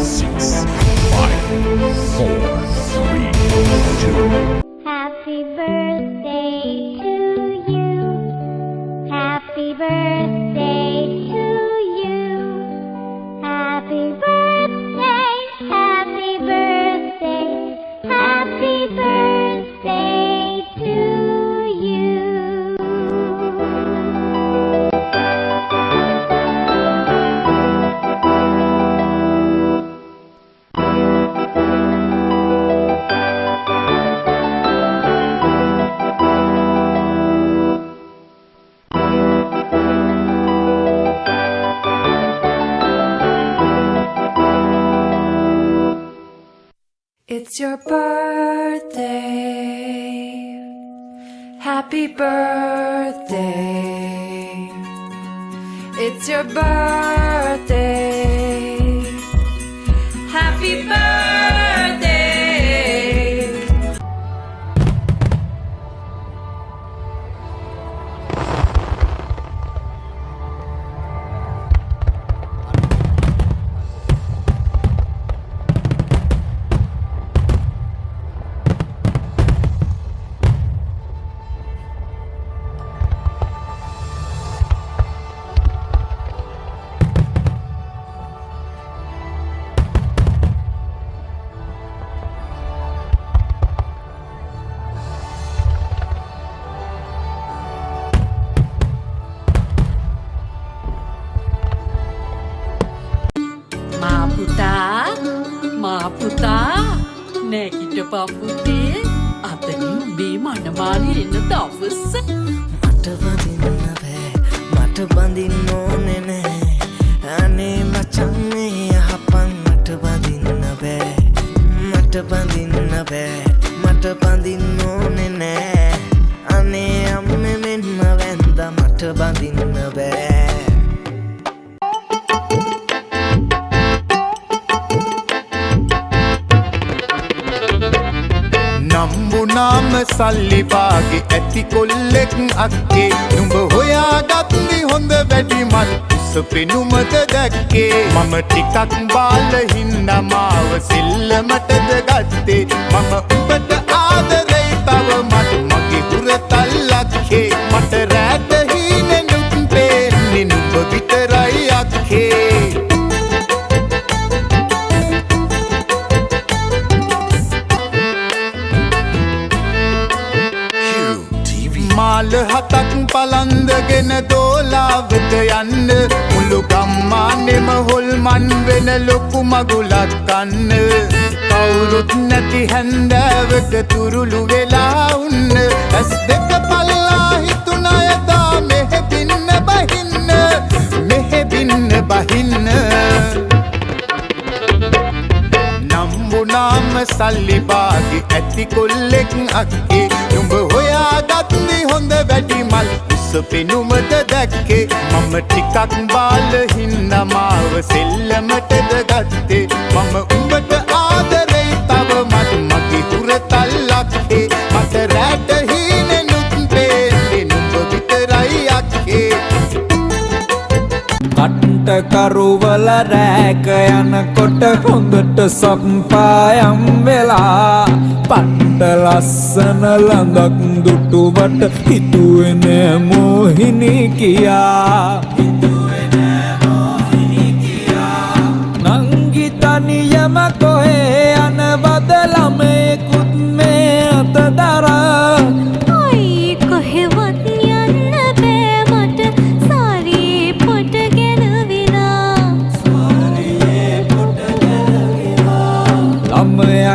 6, 5, 4, 3, 2. Happy birthday to you. Happy birthday to you. Happy birthday, happy birthday, happy birthday to you. It's your birthday. Happy birthday. It's your birthday. Happy birthday. පුතා නැගිටපන් පුතේ අතනින් මේ මනමාලි එන දවස මට බඳින්න බෑ මට බඳින්න ඕනේ නෑ අනේ මචං මේ යහපන් මට බඳින්න බෑ මට බඳින්න බෑ මට බඳින්න ඕනේ නෑ අනේ අම්මේ මෙන්න වැන්දා මට බඳින්න බෑ නම්බුනාම සල්ලි බාගේ ඇති කොල්ලෙක් අක්කේ නුඹ හොයාගත්ති හොඳ වැඩි මල් උස පෙනුමද දැක්කේ මම ටිකක් බාල හින්දා මාව සෙල්ලමටද ගත්තේ මම උඹට ආදරේ තව මට මගේ හුරතල්ලක්කේ මට රැට හීනෙනුත් පේන්නේ නුඹ විතරයි අක්කේ මාල හතක් පලන්දගෙන දෝලාවට යන්න මුළු ගම්මානෙම හොල්මන් වෙන ලොකු මගුලක් කන්න කවුරුත් නැති හැන්දෑවට තුරුළු වෙලා උන්න ඇස් දෙක පල්ලා හිතුනයතා මෙහෙබින්න බහින්න නම්බුනාම සල්ලි බාගේ ඇති කොල්ලෙක් අක්කේ නුඹ හොයාගත්ති හොඳ වැඩි මල් උස පෙනුමද දැක්කේ මම ටිකක් බාල හින්දා මාව සෙල්ලමටද ගත්තේ මම උඹට ආදරේ තව මට මගේ හුරතල්ලක්කේ මට රැට හීනෙනුත් පේන්නේ නුඹ විතරයි අක්කේ කට්ට කරුවල රෑක යනකොට හොඳට සොක්පායම් වෙලා පට්ට ලස්සන ළඟක් දුටුවට හිතුවේ නෑ මොහිනී කියා නංගි තනියම කොහේ යනවද ළමයෙකුත් මේ අත දරා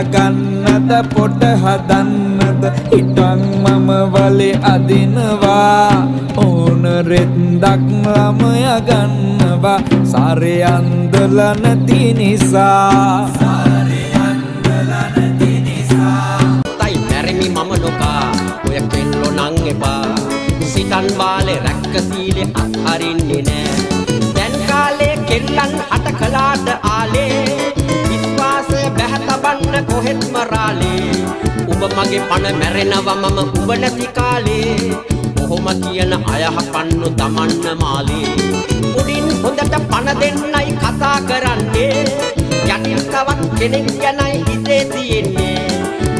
ගන්නද පොට හදන්නද හිටන් මම වලේ අදිනවා ඕන රෙද්දක් ළමය ගන්නවා සාරේ අන්දල නැති නිසා තයි මැරෙමි මම නොකා ඔය කෙල්ලෝ නං එපා සිතන් වාලේ රැක්ක සීලේ අත්හරින්නේ නෑ දැන් කාලේ කෙල්ලන් හට කලාට ආලේ බන්න කොහෙත්ම රාලේ උඹ මගේ පණ මැරෙනවා මම උඹ නැති කාලේ කොහොම කියන අයහ පන්නු දමන්න මාලේ උඩින් හොඳට පණ දෙන්නයි කතා කරන්නේ යටින් කෙනෙක් ගැනයි හිතේ තියෙන්නේ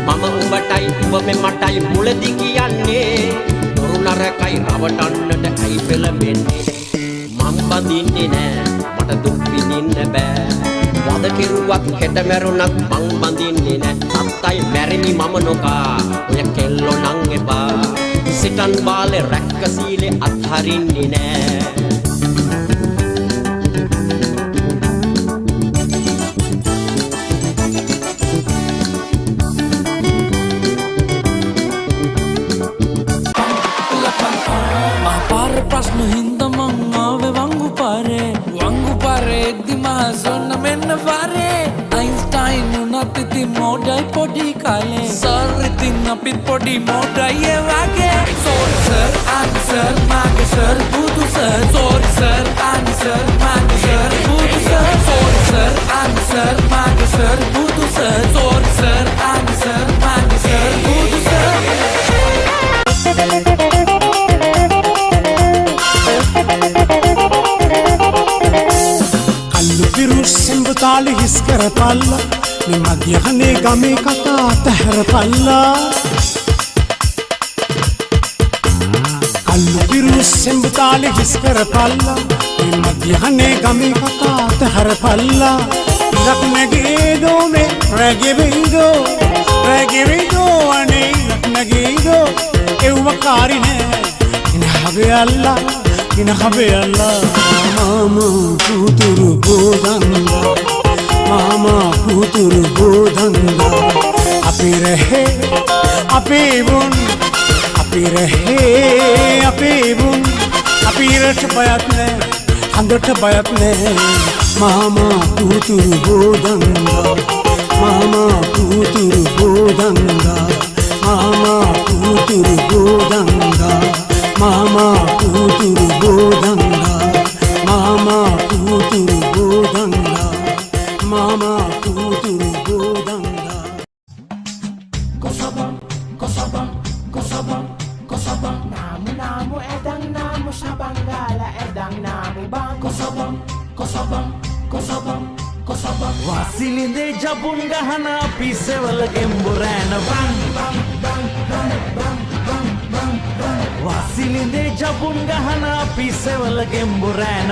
මම උඹටයි උඹ මටයි මුලදි කියන්නේ බොරු නරකයි රවටන්නට ඇයි පෙළඹෙන්නේ මම බඳින්නේ නෑ මට දුක් විඳින්න බෑ වද කෙරුවක් හෙට මැරුණත් මං බඳින්නේ නෑ අත්තයි මැරිමි මම නොකා ඔය කෙල්ලෝ නං එපා සිතන් බාලේ රැක්ක සීලේ අත්හරින්නේ නෑ ප්‍රශ්න හින්දා මං ආවේ වංගු පාරේ එද්දි මා සොන්න මෙන්න පාරේ අයින්ස්ටයින් උනත් ඉතින් මොඩයි පොඩි කාලේ සර් ඉතින් අපිත් පොඩි මොඩයි ඒ වගේ සෝරි සර් ආන්සර් මාගේ සර් බුදු සර් සෝරි සර් ආන්සර් මාගේ සර් බුදු සර් සෝරි සර් ආන්සර් මාගේ සර් බුදු සර් සෝරි සර් ආන්සර් මාගේ සර් බුදු සර් සෙම්බතාලි හිස් කරපල්ලා මේ මධ්‍යහනේ ගමේ කතා අතහැරපල්ලා කල්ලු පිරු සෙම්බතාලි හිස් කරපල්ලා මේ මධ්‍යහනේ ගමේ කතා අතහැරපල්ලා ඉරක් නැගේදෝ මේ රැගෙවිදෝ අනේ ඉරක් නැගේදෝ එව්ව කාරි නෑ ඉනහබේ අල්ලා මාමා కూతురు గోదంగా మామా కూతురు గోదంగా අපි රහේ අපේ බුන් අපි ඉරට බයක් නෑ හඳට බයක් නෑ මාමා కూతురు ගෝදංගා මාමා కూతురు ගෝදංගා මාමා కూతురు ගෝදංගා මාමා కూతురు గోదంగా మామా కూతురు గోదంగా మామా కూతురు గోదంగా కొసబం నాము edang namu sa Bangala edang namu bang කොසබම් වාසිලින්දේ ජපුන් ගහන පිස්සවල ගෙම්බුරෑන වාසිලින්දේ ජපුන් ගහන පිස්සවල ගෙම්බුරෑන